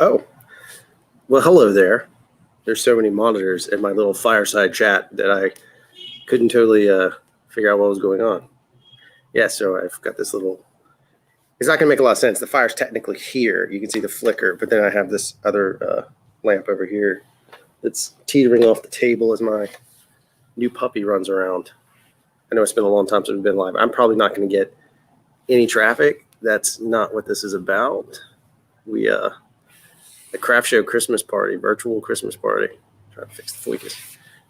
Oh, well, hello there. There's so many monitors in my little fireside chat that I couldn't totally figure out what was going on. Yeah, so I've got this little. It's not going to make a lot of sense. The fire's technically here. You can see the flicker, but then I have this other lamp over here that's teetering off the table as my new puppy runs around. I know it's been a long time since we've been live. I'm probably not going to get any traffic. That's not what this is about. The craft show Christmas party, virtual Christmas party. Trying to fix the focus.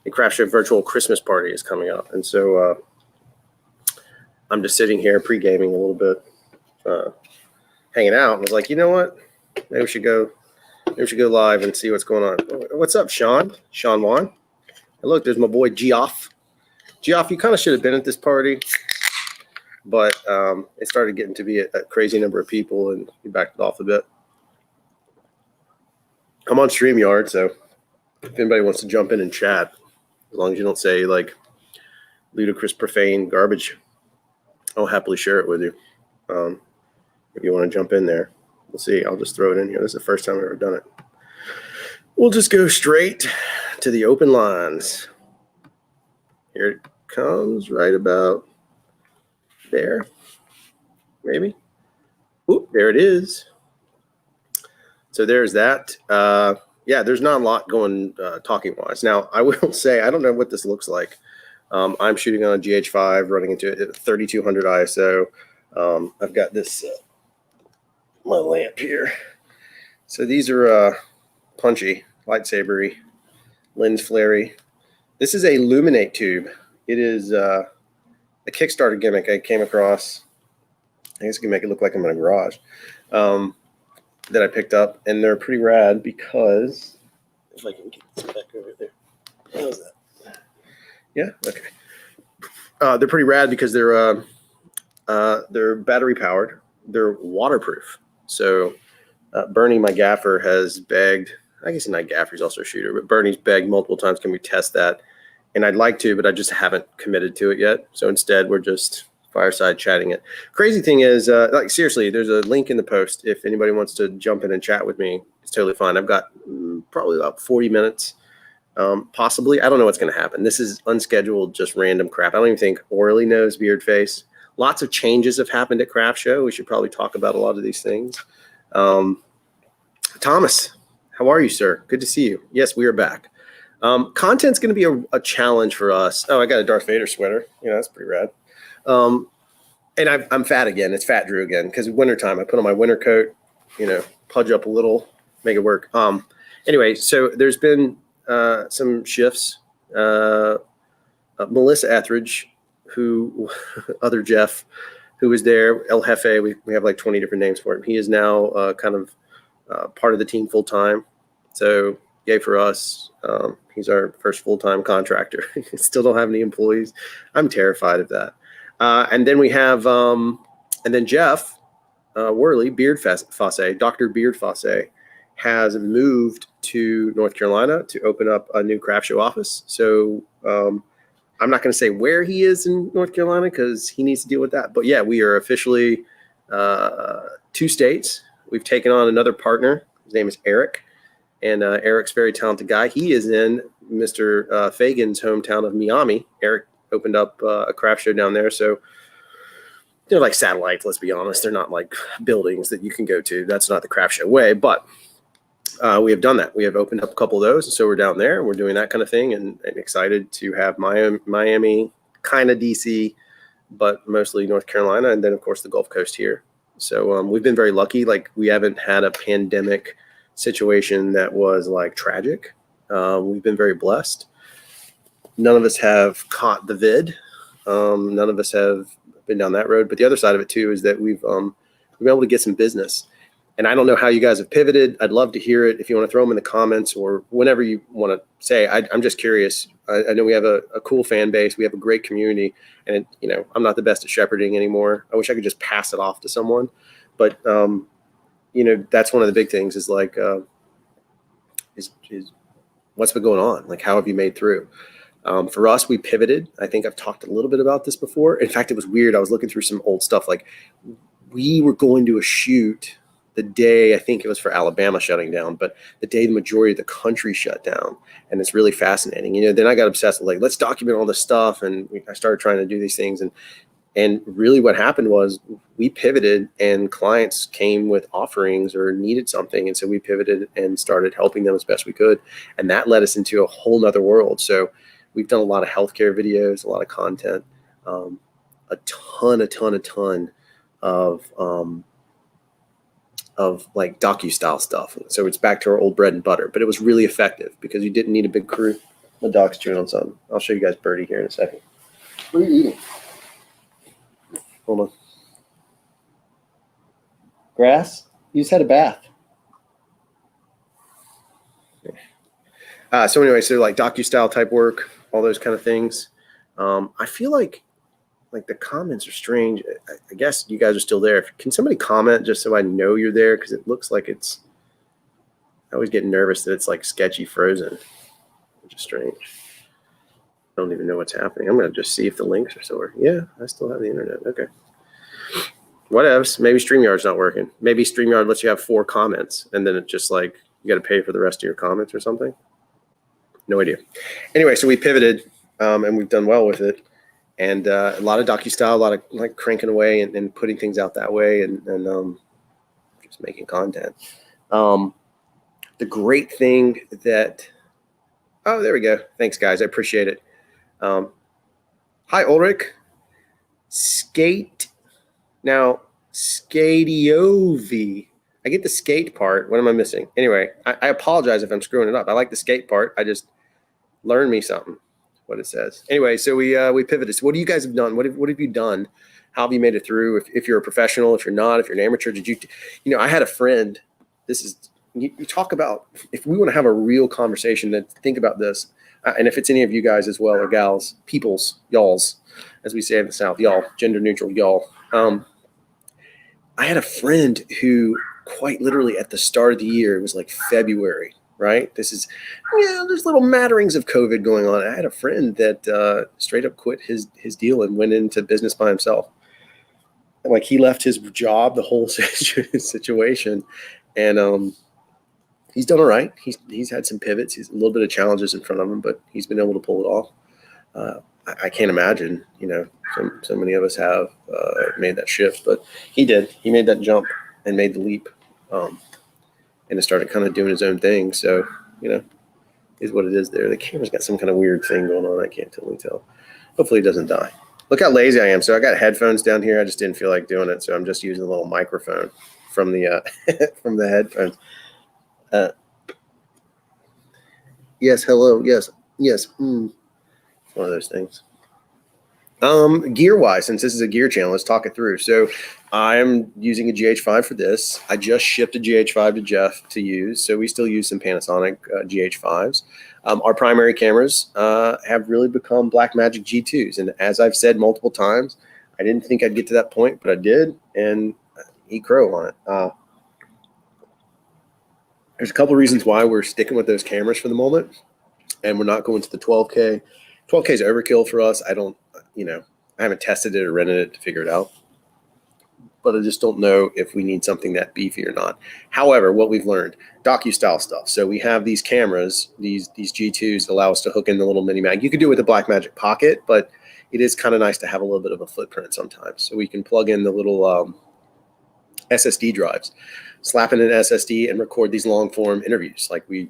The craft show virtual Christmas party is coming up, and so I'm just sitting here pre-gaming a little bit, hanging out. And I was like, you know what? Maybe we should go live and see what's going on. What's up, Sean? Sean Wan. And look, there's my boy Geoff. Geoff, you kind of should have been at this party, but it started getting to be a crazy number of people, and we backed it off a bit. I'm on StreamYard, so if anybody wants to jump in and chat, as long as you don't say like ludicrous, profane garbage, I'll happily share it with you. If you want to jump in there, we'll see. I'll just throw it in here. This is the first time I've ever done it. We'll just go straight to the open lines. Here it comes, right about there, maybe. Oop, there it is. So there's that. Yeah, there's not a lot going talking wise. Now, I will say, I don't know what this looks like. I'm shooting on a GH5, running into it at 3200 ISO. I've got this, my lamp here. So these are punchy, lightsabery, lens flary. This is a Luminate tube. It is a Kickstarter gimmick I came across. I guess I can make it look like I'm in a garage. That I picked up, and they're pretty rad because if I can get this back over there. How's that? Yeah, okay. They're pretty rad because they're battery powered. They're waterproof. So Bernie, my gaffer, has begged. I guess not gaffer, he's also a shooter, but Bernie's begged multiple times, can we test that? And I'd like to, but I just haven't committed to it yet. So instead, we're just fireside chatting it. Crazy thing is, like seriously, there's a link in the post. If anybody wants to jump in and chat with me, it's totally fine. I've got probably about 40 minutes, possibly. I don't know what's going to happen. This is unscheduled, just random crap. I don't even think Orly knows Beard Face. Lots of changes have happened at Craft Show. We should probably talk about a lot of these things. Thomas, how are you, sir? Good to see you. Yes, we are back. Content's going to be a challenge for us. Oh, I got a Darth Vader sweater. Yeah, that's pretty rad. And I'm fat again. It's Fat Drew again because wintertime. I put on my winter coat, pudge up a little, make it work. Anyway, so there's been some shifts. Melissa Etheridge, other Jeff, who was there, El Jefe. We have like 20 different names for him. He is now kind of part of the team full time. So yay for us. He's our first full-time contractor. Still don't have any employees. I'm terrified of that. And then we have, and then Jeff Worley, Dr. Beard Fosse, has moved to North Carolina to open up a new craft show office. So I'm not going to say where he is in North Carolina because he needs to deal with that. But yeah, we are officially 2 states. We've taken on another partner. His name is Eric. And Eric's a very talented guy. He is in Mr. Fagan's hometown of Miami. Eric opened up a craft show down there. So they're like satellites, let's be honest. They're not like buildings that you can go to. That's not the craft show way. But we have done that. We have opened up a couple of those. And so we're down there. And we're doing that kind of thing and excited to have Miami, kind of DC, but mostly North Carolina. And then, of course, the Gulf Coast here. So we've been very lucky. Like we haven't had a pandemic situation that was like tragic. We've been very blessed. None of us have caught the vid. None of us have been down that road. But the other side of it too is that we've been able to get some business. And I don't know how you guys have pivoted. I'd love to hear it. If you want to throw them in the comments or whenever you want to say, I'm just curious. I know we have a cool fan base. We have a great community, and I'm not the best at shepherding anymore. I wish I could just pass it off to someone, but that's one of the big things is like, is what's been going on? Like, how have you made through? For us, we pivoted. I think I've talked a little bit about this before. In fact, it was weird. I was looking through some old stuff. Like we were going to a shoot the day, I think it was for Alabama shutting down, but the day the majority of the country shut down. And it's really fascinating. Then I got obsessed with like, let's document all this stuff. And I started trying to do these things. And really what happened was we pivoted and clients came with offerings or needed something. And so we pivoted and started helping them as best we could. And that led us into a whole nother world. So we've done a lot of healthcare videos, a lot of content, a ton of like docu-style stuff. So it's back to our old bread and butter, but it was really effective because you didn't need a big crew. My dog's chewing on something. I'll show you guys Birdie here in a second. What are you eating? Hold on. Grass? You just had a bath. So anyway, so like docu-style type work, all those kind of things. I feel like the comments are strange. I guess you guys are still there. Can somebody comment just so I know you're there? Because it looks like it's, I always get nervous that it's like sketchy frozen, which is strange. I don't even know what's happening. I'm going to just see if the links are still working. Yeah, I still have the internet. Okay. Whatevs. Maybe StreamYard's not working. Maybe StreamYard lets you have 4 comments and then it's just like you got to pay for the rest of your comments or something. No idea. Anyway, so we pivoted and we've done well with it. And a lot of docu-style, a lot of like cranking away and putting things out that way and just making content. The great thing that, oh, there we go. Thanks, guys. I appreciate it. Hi, Ulrich. Skate. Now, Skatiovi. I get the skate part. What am I missing? Anyway, I apologize if I'm screwing it up. I like the skate part. I just learned me something. What it says. Anyway, so we pivoted. So what do you guys have done? What have you done? How have you made it through? If you're a professional, if you're not, if you're an amateur, did you I had a friend. This is you talk about if we want to have a real conversation, then think about this. And if it's any of you guys as well or gals, peoples, y'alls, as we say in the South, y'all, gender neutral, y'all. I had a friend who quite literally at the start of the year, it was like February. Right. This is, there's little matterings of COVID going on. I had a friend that straight up quit his deal and went into business by himself. Like he left his job, the whole situation. And he's done all right. He's had some pivots. He's a little bit of challenges in front of him, but he's been able to pull it off. I can't imagine, so many of us have made that shift, but he did. He made that jump and made the leap. And it started kind of doing his own thing. So, is what it is there. The camera's got some kind of weird thing going on. I can't totally tell. Hopefully it doesn't die. Look how lazy I am. So I got headphones down here. I just didn't feel like doing it. So I'm just using a little microphone from the from the headphones. Yes, hello. Yes. It's one of those things. Gear wise, since this is a gear channel, let's talk it through. So I'm using a GH5 for this. I just shipped a GH5 to Jeff to use. So we still use some Panasonic GH5s. Our primary cameras have really become Blackmagic G2s. And as I've said multiple times, I didn't think I'd get to that point, but I did. And eat crow on it. There's a couple of reasons why we're sticking with those cameras for the moment. And we're not going to the 12K. 12K is overkill for us. I haven't tested it or rented it to figure it out. But I just don't know if we need something that beefy or not. However, what we've learned, docu-style stuff. So we have these cameras, these G2s allow us to hook in the little mini mag. You could do it with a Blackmagic Pocket, but it is kind of nice to have a little bit of a footprint sometimes. So we can plug in the little SSD drives, slap in an SSD and record these long form interviews like we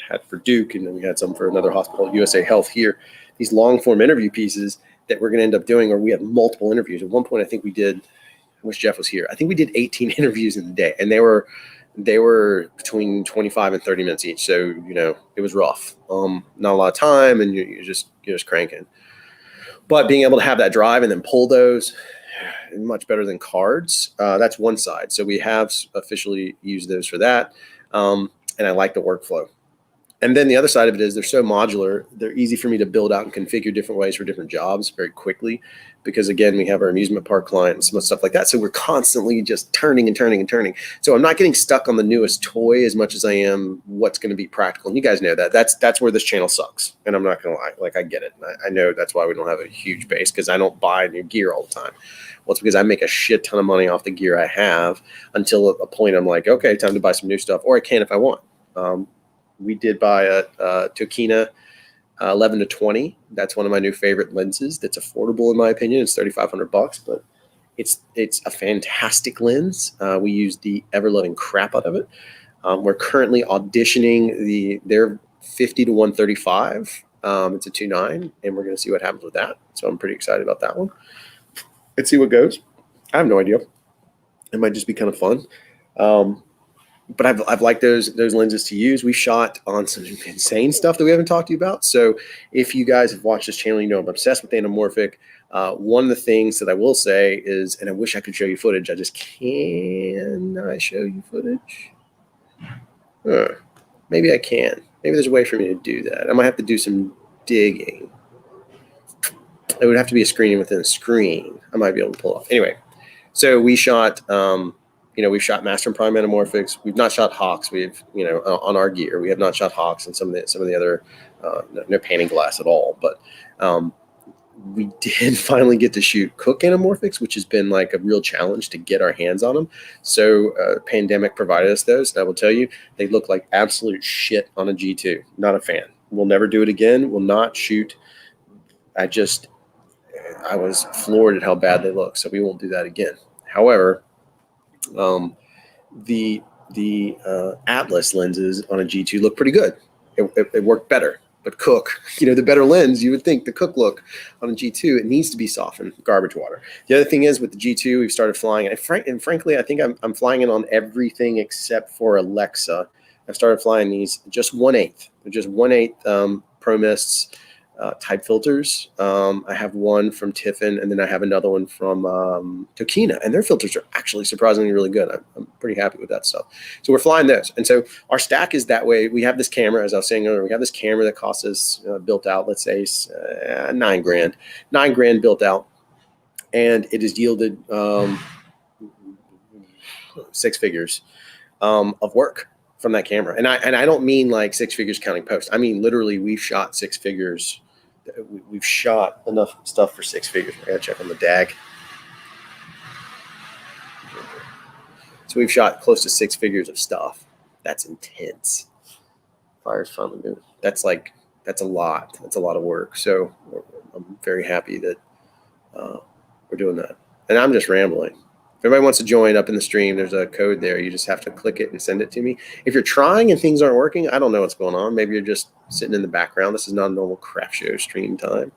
had for Duke, and then we had some for another hospital, USA Health here. These long form interview pieces that we're going to end up doing, or we have multiple interviews. At one point, I think we did, I wish Jeff was here. I think we did 18 interviews in the day, and they were between 25 and 30 minutes each. So, it was rough. Not a lot of time, and you're just cranking. But being able to have that drive and then pull those, much better than cards. That's one side. So we have officially used those for that. And I like the workflow. And then the other side of it is they're so modular. They're easy for me to build out and configure different ways for different jobs very quickly. Because again, we have our amusement park clients and stuff like that. So we're constantly just turning and turning and turning. So I'm not getting stuck on the newest toy as much as I am what's going to be practical. And you guys know that. That's where this channel sucks. And I'm not going to lie. Like, I get it. I know that's why we don't have a huge base, because I don't buy new gear all the time. Well, it's because I make a shit ton of money off the gear I have until a point I'm like, okay, time to buy some new stuff, or I can if I want. We did buy a Tokina 11 to 20. That's one of my new favorite lenses. That's affordable in my opinion. It's $3,500, but it's a fantastic lens. We use the ever-loving crap out of it. We're currently auditioning their 50 to 135. It's a 2.9, and we're going to see what happens with that. So I'm pretty excited about that one. Let's see what goes. I have no idea. It might just be kind of fun. But I've liked those lenses to use. We shot on some insane stuff that we haven't talked to you about. So if you guys have watched this channel, you know I'm obsessed with anamorphic. One of the things that I will say is, and I wish I could show you footage. I just can I show you footage? Maybe I can. Maybe there's a way for me to do that. I might have to do some digging. It would have to be a screen within a screen. I might be able to pull off. Anyway, so we shot we've shot Master and Prime anamorphics. We've not shot Hawks. We've, on our gear, we have not shot Hawks and some of the other, no painting glass at all. But we did finally get to shoot Cook anamorphics, which has been like a real challenge to get our hands on them. So pandemic provided us those. And I will tell you, they look like absolute shit on a G2. Not a fan. We'll never do it again. We'll not shoot. I was floored at how bad they look. So we won't do that again. However, the Atlas lenses on a G2 look pretty good. It worked better. But Cook, the better lens, you would think the Cook look on a G2, it needs to be softened, garbage water. The other thing is with the G2, we've started flying, and frankly, I think I'm flying it on everything except for Alexa. I've started flying these just 1/8. They're just 1/8 Pro Mists type filters. I have one from Tiffin, and then I have another one from Tokina, and their filters are actually surprisingly really good. I'm pretty happy with that stuff. So we're flying those, and so our stack is that way. We have this camera, as I was saying earlier. We have this camera that costs us built out, let's say $9,000, $9,000 built out, and it has yielded 6 figures of work from that camera. And I don't mean like 6 figures counting post. I mean literally, we've shot 6 figures. We've shot enough stuff for 6 figures. I gotta check on the DAG. So we've shot close to 6 figures of stuff. That's intense. Fire's finally moving. That's a lot. That's a lot of work. So I'm very happy that we're doing that. And I'm just rambling. If everybody wants to join up in the stream, there's a code there. You just have to click it and send it to me. If you're trying and things aren't working, I don't know what's going on. Maybe you're just sitting in the background. This is not a normal craft show stream time.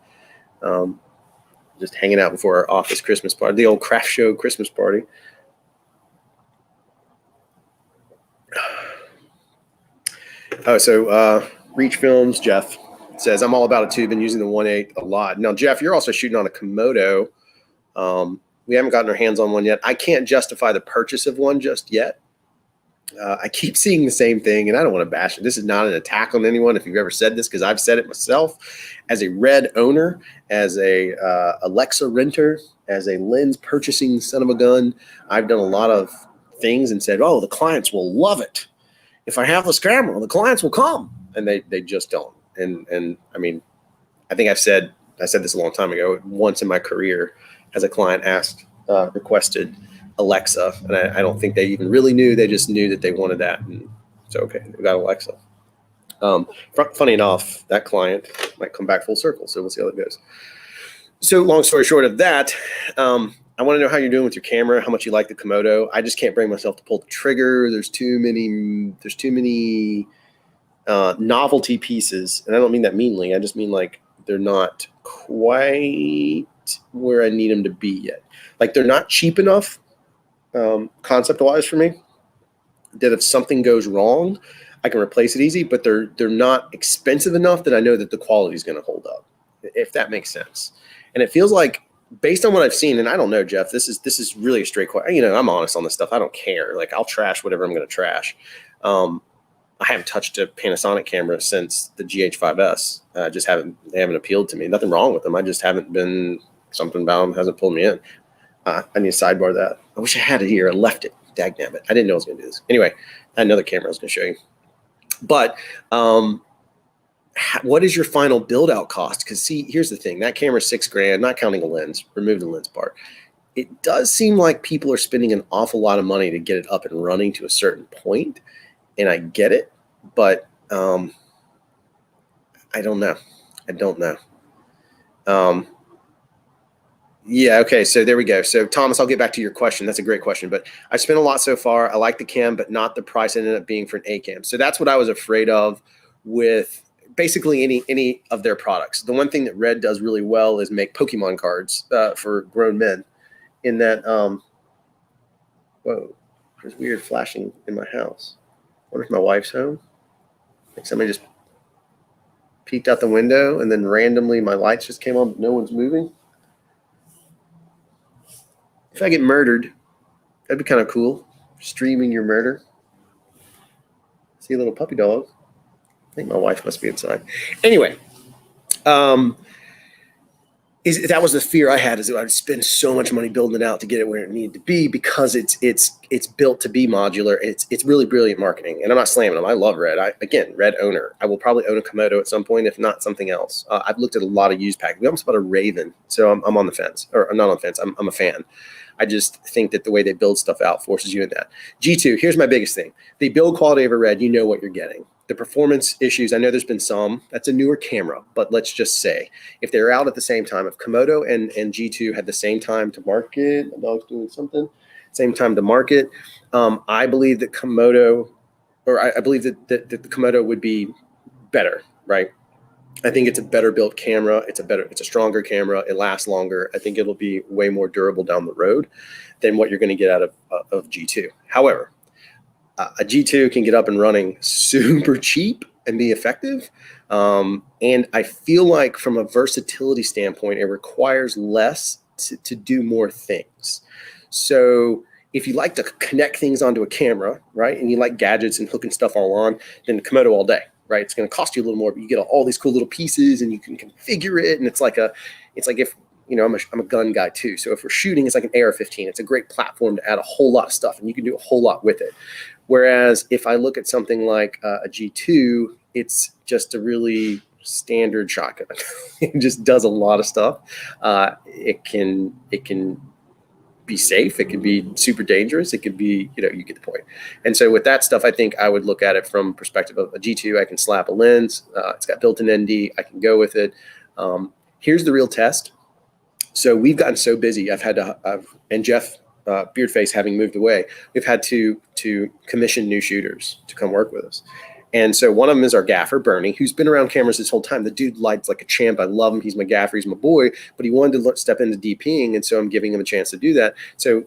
Just hanging out before our office Christmas party, the old craft show Christmas party. So Reach Films, Jeff says, I'm all about a tube and using the 1/8 a lot. Now, Jeff, you're also shooting on a Komodo. We haven't gotten our hands on one yet. I can't justify the purchase of one just yet. I keep seeing the same thing, and I don't want to bash it. This is not an attack on anyone if you've ever said this, because I've said it myself. As a Red owner, as a Alexa renter, as a lens purchasing son of a gun, I've done a lot of things and said, oh, the clients will love it. If I have this camera, the clients will come. And they just don't. And I mean, I think I said this a long time ago. Once in my career, as a client requested Alexa, and I don't think they even really knew. They just knew that they wanted that, and so okay, they got Alexa. Funny enough, that client might come back full circle, so we'll see how it goes. So long story short of that, I want to know how you're doing with your camera, how much you like the Komodo. I just can't bring myself to pull the trigger. There's too many novelty pieces, and I don't mean that meanly. I just mean like they're not quite where I need them to be yet. Like they're not cheap enough concept-wise for me that if something goes wrong, I can replace it easy, but they're not expensive enough that I know that the quality is going to hold up, if that makes sense. And it feels like, based on what I've seen, and I don't know, Jeff, this is really a straight question. I'm honest on this stuff. I don't care. Like I'll trash whatever I'm going to trash. I haven't touched a Panasonic camera since the GH5S. They haven't appealed to me. Nothing wrong with them. I just haven't been, something about them hasn't pulled me in. I need to sidebar that. I wish I had it here. I left it. Dagnabbit. I didn't know I was going to do this. Anyway, I had another camera I was going to show you. But what is your final build out cost? Because see, here's the thing. That camera's $6,000, not counting a lens. Remove the lens part. It does seem like people are spending an awful lot of money to get it up and running to a certain point. And I get it, but I don't know. Yeah, okay, so there we go. So Thomas, I'll get back to your question. That's a great question, but I spent a lot so far. I like the cam, but not the price it ended up being for an A cam. So that's what I was afraid of with basically any of their products. The one thing that Red does really well is make Pokemon cards for grown men. In that, whoa, there's weird flashing in my house. I wonder if my wife's home. Like somebody just peeked out the window and then randomly my lights just came on, but no one's moving. If I get murdered, that'd be kind of cool. Streaming your murder. See a little puppy dog. I think my wife must be inside. Anyway, that was the fear I had, is that I'd spend so much money building it out to get it where it needed to be, because it's built to be modular. It's really brilliant marketing, and I'm not slamming them. I love Red. Red owner. I will probably own a Komodo at some point, if not something else. I've looked at a lot of used packs. We almost bought a Raven, so I'm on the fence, or I'm not on the fence. I'm a fan. I just think that the way they build stuff out forces you in that. G2, here's my biggest thing. The build quality of a Red, you know what you're getting. The performance issues, I know there's been some. That's a newer camera, but let's just say, if they're out at the same time, if Komodo and G2 had the same time to market, my dog's doing something, same time to market, I believe that Komodo, or I believe that the Komodo would be better, right? I think it's a better built camera. It's a stronger camera. It lasts longer. I think it'll be way more durable down the road than what you're going to get out of G2. However, a G2 can get up and running super cheap and be effective. And I feel like from a versatility standpoint, it requires less to do more things. So if you like to connect things onto a camera, right, and you like gadgets and hooking stuff all on, then Komodo all day. Right, it's going to cost you a little more, but you get all these cool little pieces, and you can configure it. And it's like if I'm a gun guy too. So if we're shooting, it's like an AR-15. It's a great platform to add a whole lot of stuff, and you can do a whole lot with it. Whereas if I look at something like a G2, it's just a really standard shotgun. It just does a lot of stuff. It can be safe. It can be super dangerous. It could be, you get the point. And so with that stuff, I think I would look at it from perspective of a G2. I can slap a lens. It's got built-in ND. I can go with it. Here's the real test. So we've gotten so busy. And Jeff Beardface having moved away, we've had to commission new shooters to come work with us. And so one of them is our gaffer, Bernie, who's been around cameras this whole time. The dude lights like a champ. I love him. He's my gaffer. He's my boy. But he wanted to step into DPing, and so I'm giving him a chance to do that. So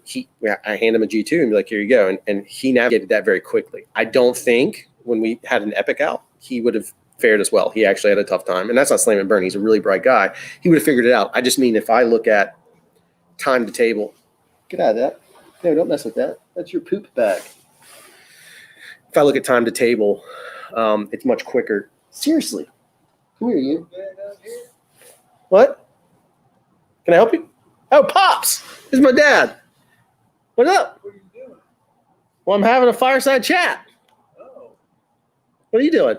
I hand him a G2 and be like, here you go. And he navigated that very quickly. I don't think when we had an Epic out, he would have fared as well. He actually had a tough time. And that's not slamming Bernie. He's a really bright guy. He would have figured it out. I just mean if I look at time to table, get out of that. No, don't mess with that. That's your poop bag. If I look at time to table, it's much quicker. Seriously. Come here, you. What? Can I help you? Oh, Pops. This is my dad. What up? What are you doing? Well, I'm having a fireside chat. Oh. What are you doing?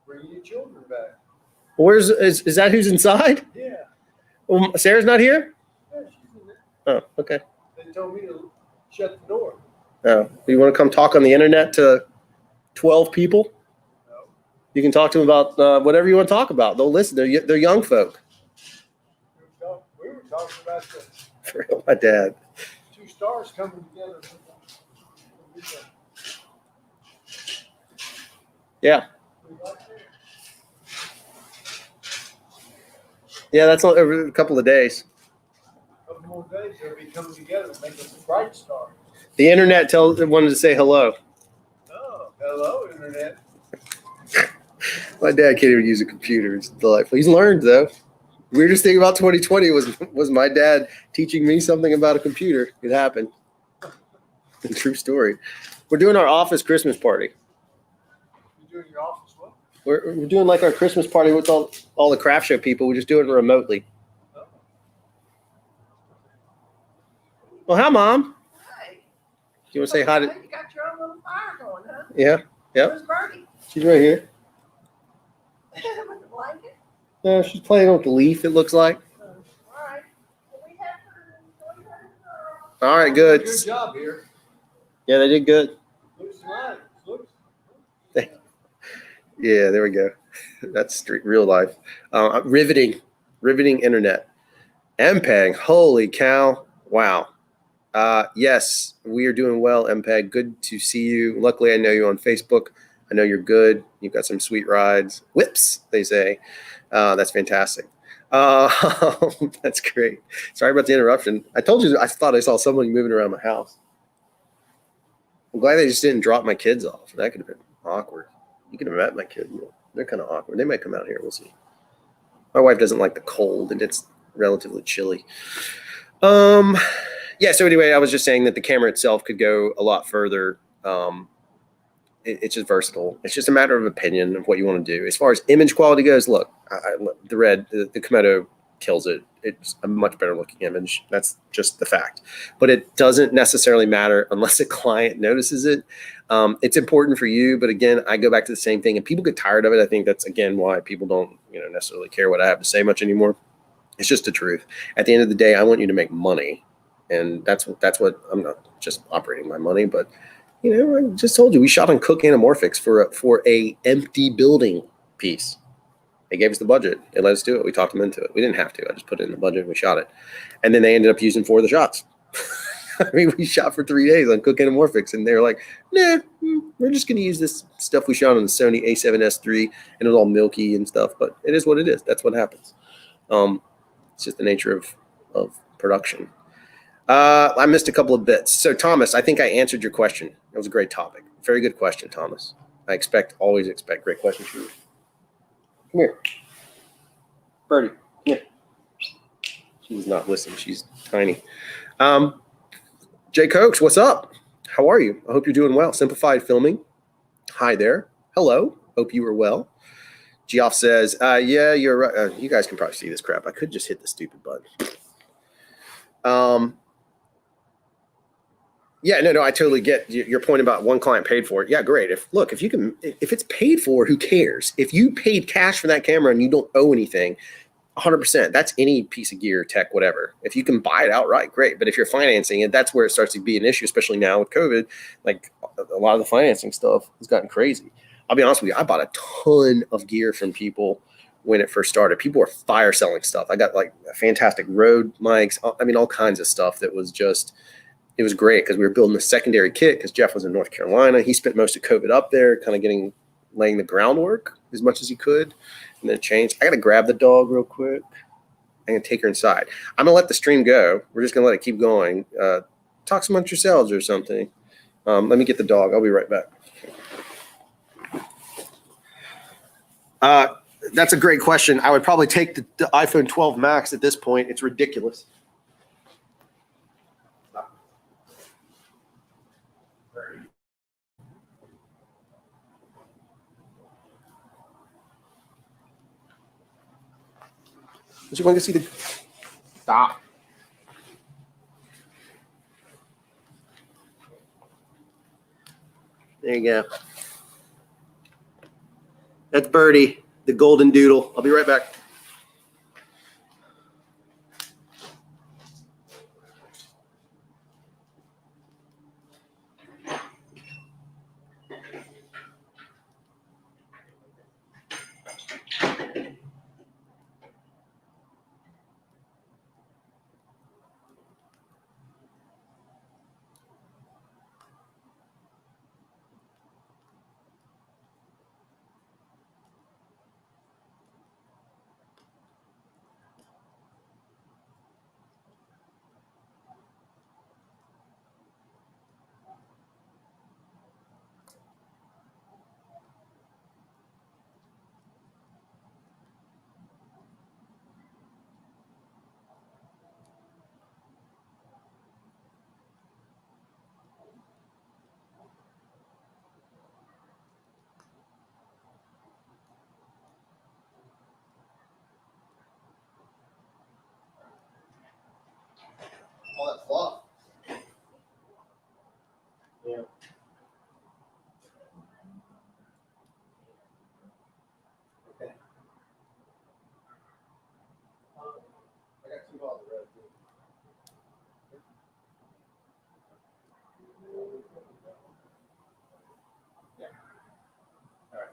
Bringing your children back. Is that who's inside? Yeah. Well, Sarah's not here? Yeah, she's in there. Oh, okay. They told me to shut the door. Oh, you want to come talk on the internet to 12 people? No. You can talk to them about whatever you want to talk about. They'll listen. They're young folk. We were talking about the For real, my dad. 2 stars coming together. Yeah. Yeah, that's over a couple of days. A couple more days, they'll be coming together and making a bright star. The internet wanted to say hello. Oh, hello, internet. My dad can't even use a computer. It's delightful. He's learned, though. Weirdest thing about 2020 was my dad teaching me something about a computer. It happened. True story. We're doing our office Christmas party. doing your office what? We're doing like our Christmas party with all the craft show people. We're just doing it remotely. Oh. Well, hi, Mom. Hi. Do you want to say hi to? You got your own little fire going, huh? Yeah. Yep. Where's Birdie? She's right here. With the blanket? She's playing with the leaf, it looks like. All right. Well, we have her. All right, good. Good job here. Yeah, they did good. Looks nice. Looks. Yeah, there we go. That's real life. Riveting internet. MPEG, holy cow. Wow. Yes, we are doing well, MPEG. Good to see you. Luckily, I know you on Facebook. I know you're good. You've got some sweet rides. Whips, they say. That's fantastic. That's great. Sorry about the interruption. I told you I thought I saw somebody moving around my house. I'm glad they just didn't drop my kids off. That could have been awkward. You could have met my kids. They're kind of awkward. They might come out here. We'll see. My wife doesn't like the cold, and it's relatively chilly. Yeah, so anyway, I was just saying that the camera itself could go a lot further. It's just versatile. It's just a matter of opinion of what you want to do. As far as image quality goes, look, the Komodo kills it. It's a much better looking image. That's just the fact. But it doesn't necessarily matter unless a client notices it. It's important for you, but again, I go back to the same thing, and people get tired of it. I think that's again why people don't, necessarily care what I have to say much anymore. It's just the truth. At the end of the day, I want you to make money, and that's what I'm not just operating my money, but I just told you we shot on Cook Anamorphics for a empty building piece. They gave us the budget. They let us do it. We talked them into it. We didn't have to. I just put it in the budget and we shot it. And then they ended up using 4 of the shots. I mean, we shot for 3 days on Cook Anamorphics, and they were like, nah, we're just going to use this stuff we shot on the Sony A7S III, and it was all milky and stuff, but it is what it is. That's what happens. It's just the nature of production. I missed a couple of bits. So, Thomas, I think I answered your question. It was a great topic. Very good question, Thomas. I always expect great questions from you. Come here. Birdie, come here. She's not listening. She's tiny. Jay Cokes, what's up? How are you? I hope you're doing well. Simplified Filming. Hi there. Hello. Hope you are well. Geoff says, yeah, you're right. You guys can probably see this crap. I could just hit the stupid button. Yeah, no, I totally get your point about one client paid for it. Yeah, great. If it's paid for, who cares? If you paid cash for that camera and you don't owe anything, 100%. That's any piece of gear, tech, whatever. If you can buy it outright, great. But if you're financing it, that's where it starts to be an issue, especially now with COVID. Like a lot of the financing stuff has gotten crazy. I'll be honest with you. I bought a ton of gear from people when it first started. People were fire selling stuff. I got like fantastic Rode mics. I mean, all kinds of stuff that was just. It was great because we were building a secondary kit because Jeff was in North Carolina. He spent most of COVID up there, kind of laying the groundwork as much as he could, and then it changed. I got to grab the dog real quick. I'm going to take her inside. I'm going to let the stream go. We're just going to let it keep going. Talk amongst yourselves or something. Let me get the dog. I'll be right back. That's a great question. I would probably take the iPhone 12 Max at this point. It's ridiculous. You want to see the stop? There you go. That's Birdie, the golden doodle. I'll be right back. All that fluff. Yeah. Okay. I got 2 bottles of red too. Yeah. All right.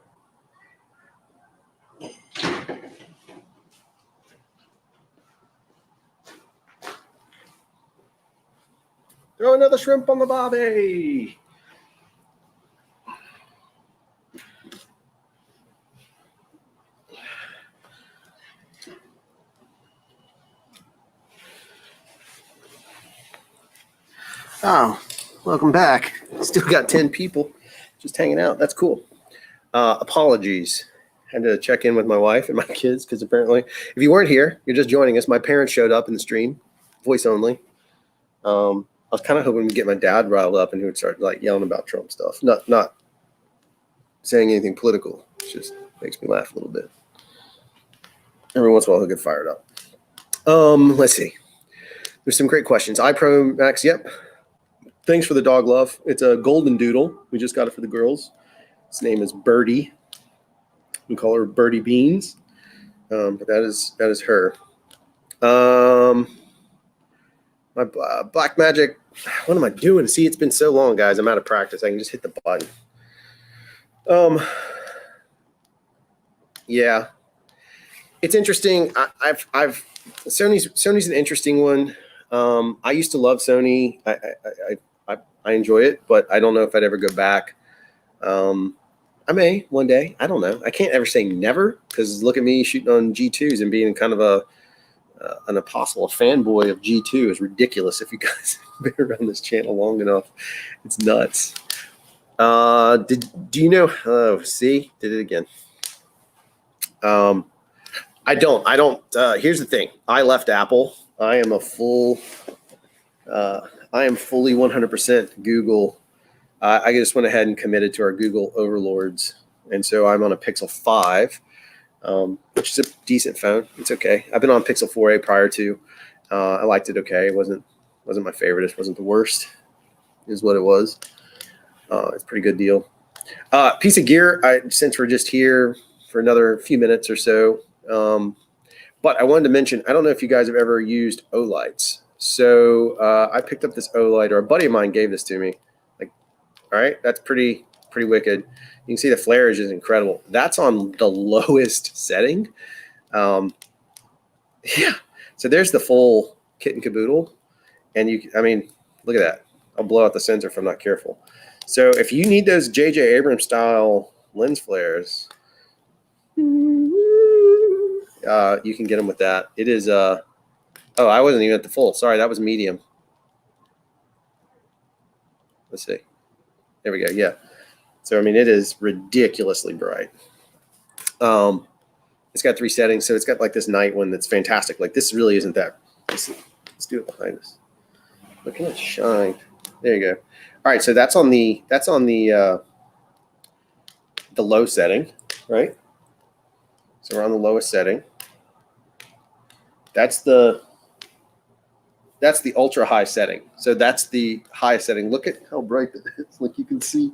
Throw another shrimp on the bobby. Oh, welcome back. Still got 10 people just hanging out. That's cool. Apologies. Had to check in with my wife and my kids because apparently, if you weren't here, you're just joining us. My parents showed up in the stream, voice only. I was kind of hoping to get my dad riled up and he would start like yelling about Trump stuff. Not saying anything political. It just makes me laugh a little bit. Every once in a while, he'll get fired up. Let's see. There's some great questions. iPro Max, yep. Thanks for the dog love. It's a golden doodle. We just got it for the girls. His name is Birdie. We call her Birdie Beans. But that is her. My Black Magic. What am I doing? See, it's been so long, guys. I'm out of practice. I can just hit the button. Yeah, it's interesting. I've Sony's an interesting one. I used to love Sony. I enjoy it, but I don't know if I'd ever go back. I may one day. I don't know. I can't ever say never because look at me shooting on G2s and being kind of an apostle, a fanboy of G2 is ridiculous. If you guys have been around this channel long enough, it's nuts. Do you know? Oh, see, did it again. I don't. Here's the thing. I left Apple. I am fully 100% Google. I just went ahead and committed to our Google overlords. And so I'm on a Pixel 5, which is a decent phone. It's okay. I've been on Pixel 4a prior to. I liked it okay. It wasn't my favorite. It wasn't the worst, is what it was. It's a pretty good deal. Piece of gear, since we're just here for another few minutes or so. But I wanted to mention, I don't know if you guys have ever used O-Lights. So I picked up this O-Light, or a buddy of mine gave this to me. Like, all right, that's pretty wicked. You can see the flare is incredible. That's on the lowest setting. Yeah. So there's the full kit and caboodle. And look at that. I'll blow out the sensor if I'm not careful. So if you need those J.J. Abrams style lens flares, you can get them with that. It is I wasn't even at the full. Sorry, that was medium. Let's see. There we go. Yeah. So it is ridiculously bright. It's got 3 settings, so it's got like this night one that's fantastic. Like this really isn't that. Let's do it behind us. Look at it shine. There you go. All right, so that's on the low setting, right? So we're on the lowest setting. That's the ultra high setting. So that's the highest setting. Look at how bright it is. Like you can see.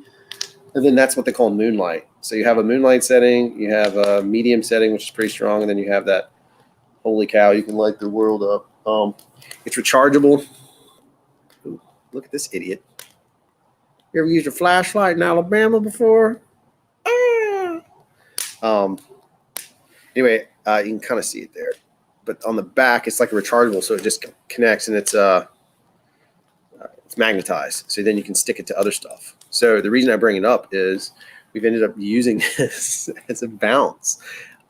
And then that's what they call moonlight. So you have a moonlight setting, you have a medium setting, which is pretty strong, and then you have that, holy cow, you can light the world up. It's rechargeable. Ooh, look at this idiot. You ever used a flashlight in Alabama before? Anyway, you can kind of see it there. But on the back, it's like a rechargeable, so it just connects, and it's magnetized. So then you can stick it to other stuff. So the reason I bring it up is we've ended up using this as a bounce.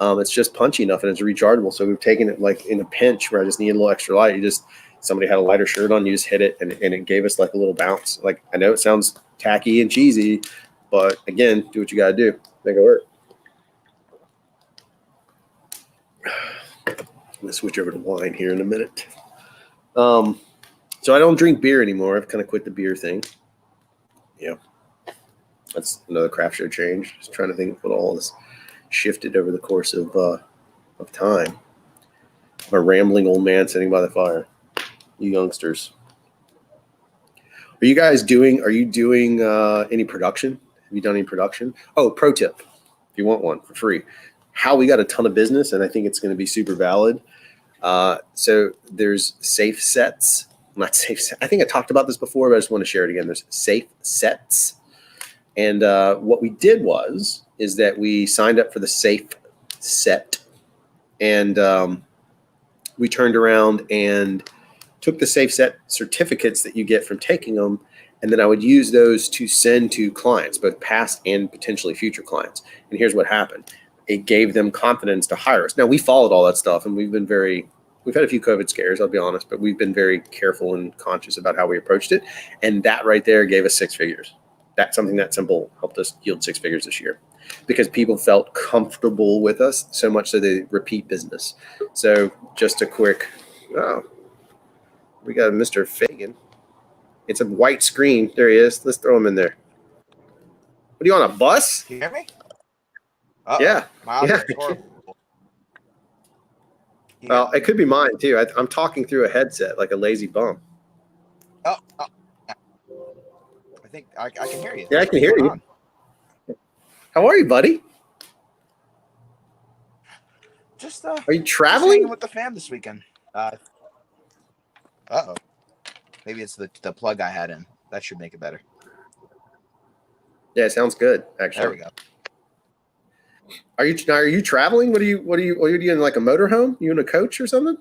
It's just punchy enough, and it's rechargeable. So we've taken it like in a pinch where I just need a little extra light. Somebody had a lighter shirt on, you just hit it, and it gave us like a little bounce. Like I know it sounds tacky and cheesy, but again, do what you got to do. Make it work. I'm going to switch over to wine here in a minute. So I don't drink beer anymore. I've kind of quit the beer thing. Yeah. That's another craft show change. Just trying to think of what all this shifted over the course of time. I'm a rambling old man sitting by the fire. You youngsters. Are you doing any production? Have you done any production? Oh, pro tip, if you want one for free. How we got a ton of business, and I think it's going to be super valid. So there's safe sets, not safe set. I think I talked about this before, but I just want to share it again. There's safe sets. And what we did is that we signed up for the safe set, and we turned around and took the safe set certificates that you get from taking them, and then I would use those to send to clients, both past and potentially future clients. And here's what happened. It gave them confidence to hire us. Now, we followed all that stuff, and we've had a few COVID scares, I'll be honest, but we've been very careful and conscious about how we approached it. And that right there gave us 6 figures. That's something that simple helped us yield 6 figures this year because people felt comfortable with us so much so they repeat business. So just a quick, we got Mr. Fagan. It's a white screen. There he is. Let's throw him in there. What are you on, a bus? Can you hear me? Yeah. My audio Yeah. is horrible. Well, it could be mine too. I'm talking through a headset like a lazy bum. Oh, I think I can hear you. Yeah, I can hear What's you. going on? How are you, buddy? Just Are you just traveling? hanging with the fam this weekend. Uh-oh. Maybe it's the plug I had in. That should make it better. Yeah, it sounds good. Actually, There we go. Are you traveling? What are you doing? Like a motorhome? You in a coach or something?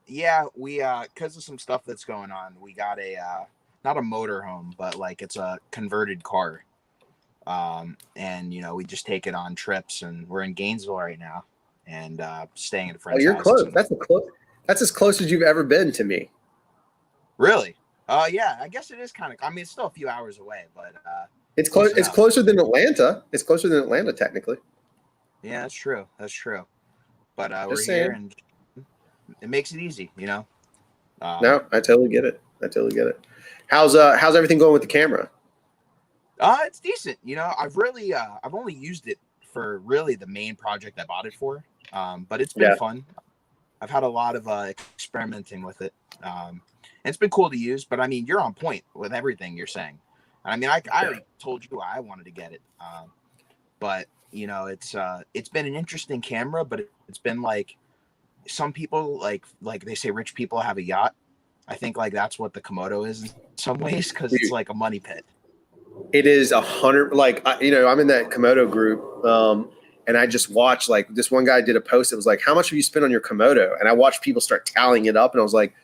Yeah, we because of some stuff that's going on, we got a not a motorhome, but like it's a converted car. And we just take it on trips, and we're in Gainesville right now, and staying at a friend's Oh, you're house. close. That's as close as you've ever been to me. Really? Yeah, I guess it is kind of. I mean, it's still a few hours away, but It's close. It's enough. closer than Atlanta. It's closer than Atlanta, technically. Yeah, that's true. That's true. But we're saying. here, and it makes it easy, No, I totally get it. How's everything going with the camera? It's decent. I've really I've only used it for really the main project I bought it for. But it's been fun. I've had a lot of experimenting with it. And it's been cool to use, but I mean, you're on point with everything you're saying. I mean, I already told you I wanted to get it. But it's been an interesting camera, but it's been like some people like they say rich people have a yacht. I think like that's what the Komodo is in some ways, because it's like a money pit. It is 100. Like I'm in that Komodo group, and I just watched like this one guy did a post that was like, "How much have you spent on your Komodo?" And I watched people start tallying it up, and I was like,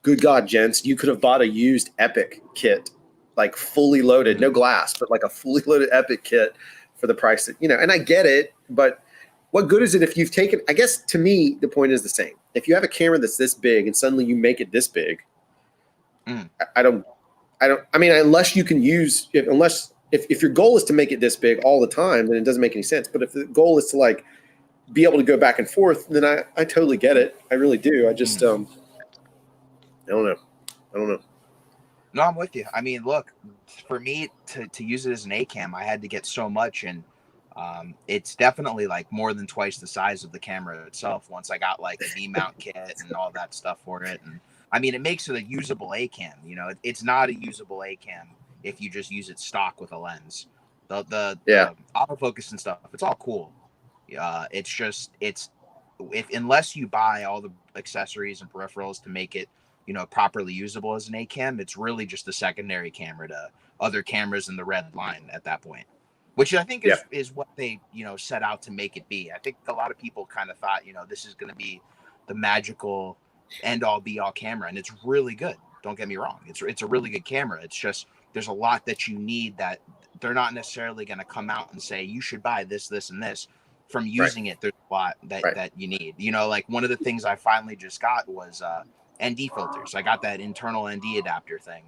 "Good God, gents, you could have bought a used Epic kit, like fully loaded, no glass, but like a fully loaded Epic kit for the price that And I get it, but what good is it if you've taken? I guess to me, the point is the same. If you have a camera that's this big and suddenly you make it this big, I don't. I mean, unless you can use, if your goal is to make it this big all the time, then it doesn't make any sense. But if the goal is to like be able to go back and forth, then I totally get it. I really do. I just, I don't know. No, I'm with you. I mean, look, for me to use it as an A cam, I had to get so much, and it's definitely like more than twice the size of the camera itself. Once I got like a V mount kit and all that stuff for it, and I mean, it makes it a usable A cam. It's not a usable A cam if you just use it stock with a lens. The autofocus and stuff, it's all cool. It's just unless you buy all the accessories and peripherals to make it properly usable as an A cam, it's really just a secondary camera to other cameras in the red line at that point, which I think is what they set out to make it be. I think a lot of people kind of thought this is going to be the magical end all be all camera, and it's really good. Don't get me wrong, it's a really good camera. It's just there's a lot that you need that they're not necessarily going to come out and say you should buy this, and this. From using it, there's a lot that you need. Like one of the things I finally just got was ND filters. I got that internal ND adapter thing.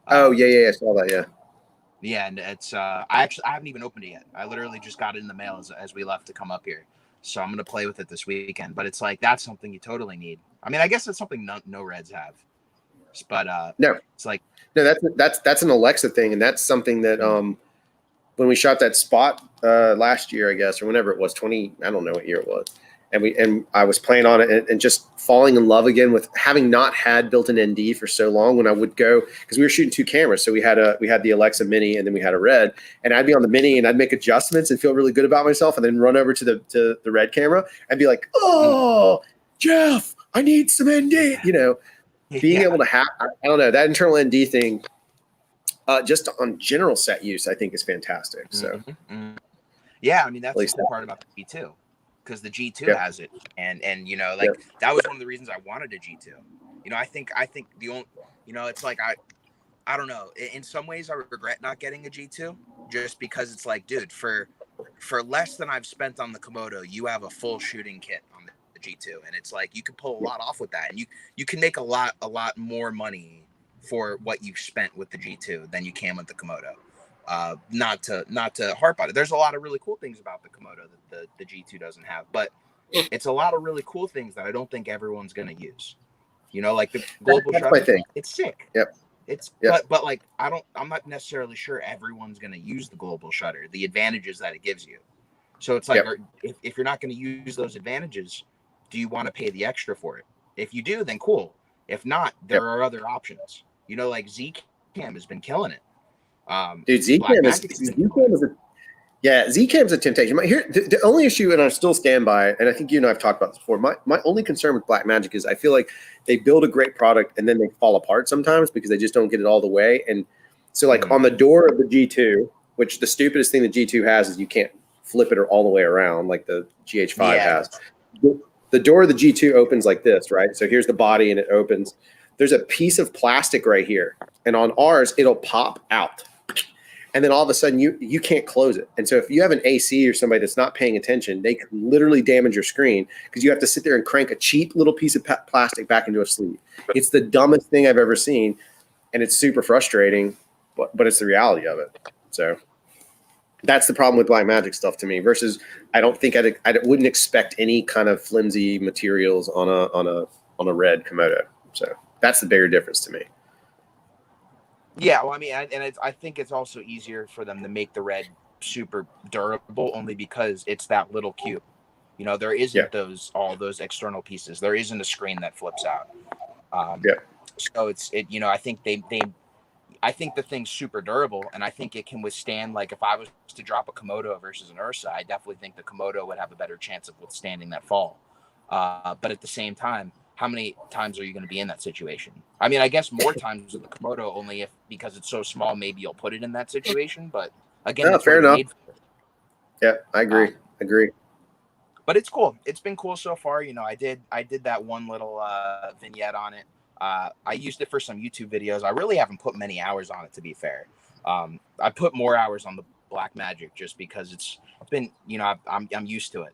Oh yeah, I saw that. Yeah, and it's I haven't even opened it yet. I literally just got it in the mail as we left to come up here. So I'm gonna play with it this weekend. But it's like that's something you totally need. I mean, I guess that's something no Reds have. But no, it's like that's an Alexa thing, and that's something that when we shot that spot last year, I guess, or whenever it was, I don't know what year it was. and I was playing on it and just falling in love again with having not had built-in ND for so long. When I would go, because we were shooting 2 cameras, so we had the Alexa Mini and then we had a Red, and I'd be on the Mini and I'd make adjustments and feel really good about myself, and then run over to the Red camera and be like, "Oh, Jeff, I need some ND." Being able to have, I don't know, that internal ND thing, just on general set use, I think is fantastic. So, yeah, I mean that's At the least cool part about the G2, because the G2 Yep. has it, and like that was one of the reasons I wanted a G2. I think the only, it's like I don't know. In some ways, I regret not getting a G2, just because it's like, dude, for less than I've spent on the Komodo, you have a full shooting kit on the G2, and it's like you can pull a lot off with that, and you can make a lot more money for what you've spent with the G2 than you can with the Komodo. Not to harp on it. There's a lot of really cool things about the Komodo that the G2 doesn't have, but it's a lot of really cool things that I don't think everyone's going to use. Like the global That's shutter, my thing. it's sick. Yep. But like I'm not necessarily sure everyone's going to use the global shutter, the advantages that it gives you. So it's like, if you're not going to use those advantages, do you want to pay the extra for it? If you do, then cool. If not, there are other options. Like Zcam has been killing it. Dude, Zcam is a temptation. Here, the only issue, and I still stand by, and I think you and I have talked about this before. My only concern with Blackmagic is I feel like they build a great product and then they fall apart sometimes because they just don't get it all the way. And so, like on the door of the G2, which the stupidest thing the G2 has is you can't flip it all the way around like the GH5 has. The door of the G2 opens like this, right? So here's the body and it opens. There's a piece of plastic right here, and on ours it'll pop out. And then all of a sudden you can't close it. And so if you have an AC or somebody that's not paying attention, they can literally damage your screen because you have to sit there and crank a cheap little piece of plastic back into a sleeve. It's the dumbest thing I've ever seen, and it's super frustrating, but it's the reality of it. So that's the problem with Blackmagic stuff to me. Versus, I don't think I wouldn't expect any kind of flimsy materials on a Red Komodo. So that's the bigger difference to me. Yeah, well, I mean, I think it's also easier for them to make the Red super durable, only because it's that little cube. There isn't all those external pieces. There isn't a screen that flips out. So I think the thing's super durable, and I think it can withstand. Like if I was to drop a Komodo versus an Ursa, I definitely think the Komodo would have a better chance of withstanding that fall. But at the same time, how many times are you going to be in that situation? I mean, I guess more times with the Komodo, only because it's so small, maybe you'll put it in that situation. But again, that's fair enough. Yeah, I agree. But it's cool. It's been cool so far. I did that one little vignette on it. I used it for some YouTube videos. I really haven't put many hours on it, to be fair. I put more hours on the Blackmagic just because it's been, I'm used to it.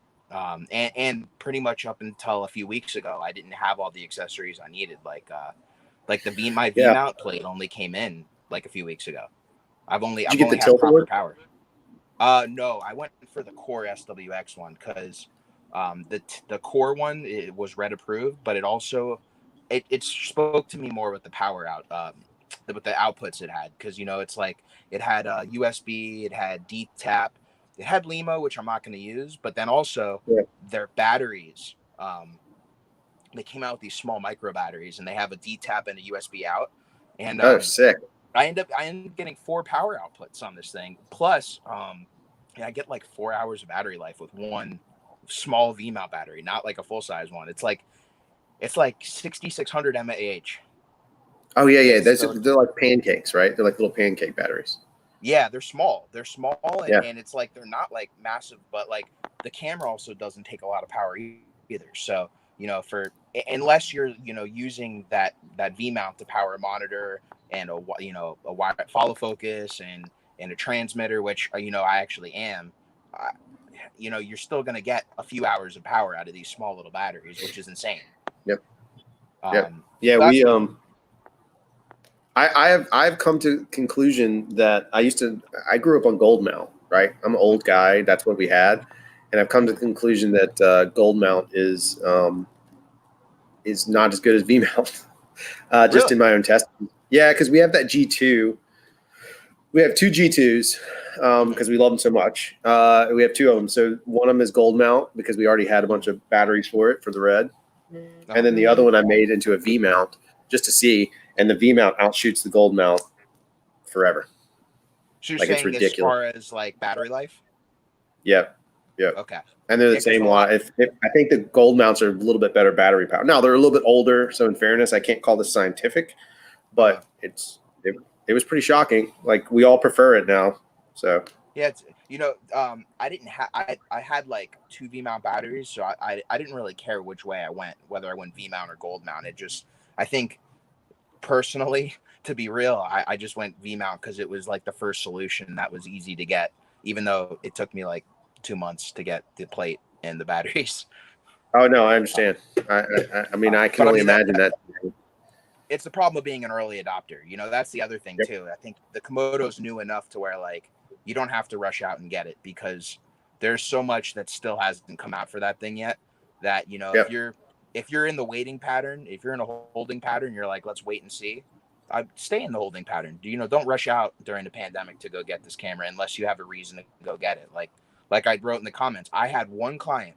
And pretty much up until a few weeks ago, I didn't have all the accessories I needed. Like my V mount plate only came in like a few weeks ago. I've only had proper power. No, I went for the Core SWX one because the Core one, it was Red approved, but it also it spoke to me more with the power out, with the outputs it had, because it's like it had USB, it had D-Tap. It had Limo, which I'm not going to use, but then also their batteries. They came out with these small micro batteries, and they have a D-Tap and a USB out. And sick! I end up getting 4 power outputs on this thing. Plus, I get like 4 hours of battery life with one small V mount battery, not like a full size one. It's like 6,600 mAh. Oh yeah. They're like pancakes, right? They're like little pancake batteries. Yeah, they're small. And it's like they're not like massive, but like the camera also doesn't take a lot of power either. So, unless you're, using that V mount to power a monitor and a wide follow focus and a transmitter, which I actually am, you're still going to get a few hours of power out of these small little batteries, which is insane. I've come to the conclusion that I grew up on gold mount, right? I'm an old guy. That's what we had. And I've come to the conclusion that gold mount is not as good as V mount, just in my own testing. Yeah, because we have that G2. We have 2 G2s. because we love them so much. We have two of them. So one of them is gold mount because we already had a bunch of batteries for it for the red. And then the other one I made into a V mount just to see. And the V mount outshoots the gold mount forever. So you're Like, it's saying as ridiculous. far as like battery life? Yeah. Okay. And they're the Yeah, 'cause same a watt. lot- If I think the gold mounts are a little bit better battery power. Now they're a little bit older, so in fairness, I can't call this scientific, but it was pretty shocking. Like, we all prefer it now. So Yeah, it's, I didn't have I had like two V mount batteries, so I didn't really care which way I went, whether I went V mount or gold mount. It just I think personally, to be real, I just went V mount because it was like the first solution that was easy to get, even though it took me like 2 months to get the plate and the batteries. oh no, I understand. I mean, I can But I only mean, imagine that. it's the problem of being an early adopter. That's the other thing Yep. too. I think the Komodo's new enough to where like you don't have to rush out and get it because there's so much that still hasn't come out for that thing yet. That Yep. if you're in the waiting pattern, if you're in a holding pattern, you're like, let's wait and see. I stay in the holding pattern. Don't rush out during the pandemic to go get this camera unless you have a reason to go get it. Like I wrote in the comments, I had one client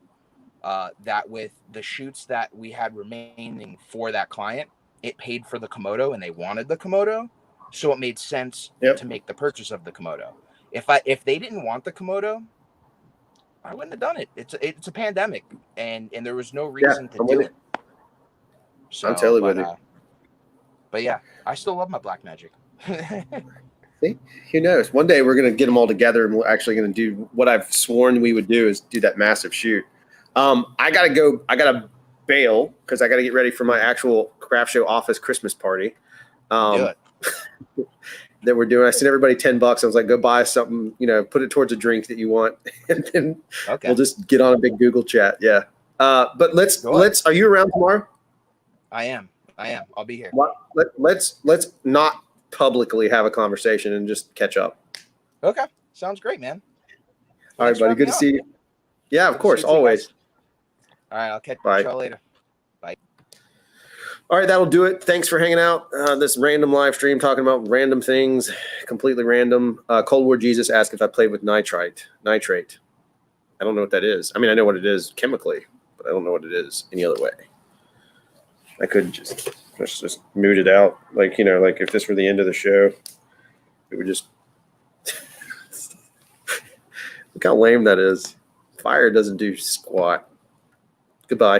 that with the shoots that we had remaining for that client, it paid for the Komodo and they wanted the Komodo. So it made sense Yep. to make the purchase of the Komodo. If they didn't want the Komodo, I wouldn't have done it. It's a pandemic and there was no reason to I'm do with it. So, I'm totally with you. But yeah, I still love my Black Magic. See, who knows? One day we're going to get them all together, and we're actually going to do what I've sworn we would do is do that massive shoot. I got to go. I got to bail because I got to get ready for my actual craft show office Christmas party. Do it. That we're doing. I sent everybody $10. I was like, go buy something, put it towards a drink that you want, and then Okay. we'll just get on a big Google chat. Yeah. But let's. Are you around tomorrow? I am. I'll be here. Let's not publicly have a conversation and just catch up. Okay. Sounds great, man. All right, buddy. Good to see you. Yeah, of Good to course, see you too, always. guys. All right, I'll catch Bye. y'all later. All right, that'll do it. Thanks for hanging out. This random live stream talking about random things, completely random. Cold War Jesus asked if I played with nitrate. I don't know what that is. I mean, I know what it is chemically, but I don't know what it is any other way. I could just moot it out. Like if this were the end of the show, it would just look how lame that is. Fire doesn't do squat. Goodbye.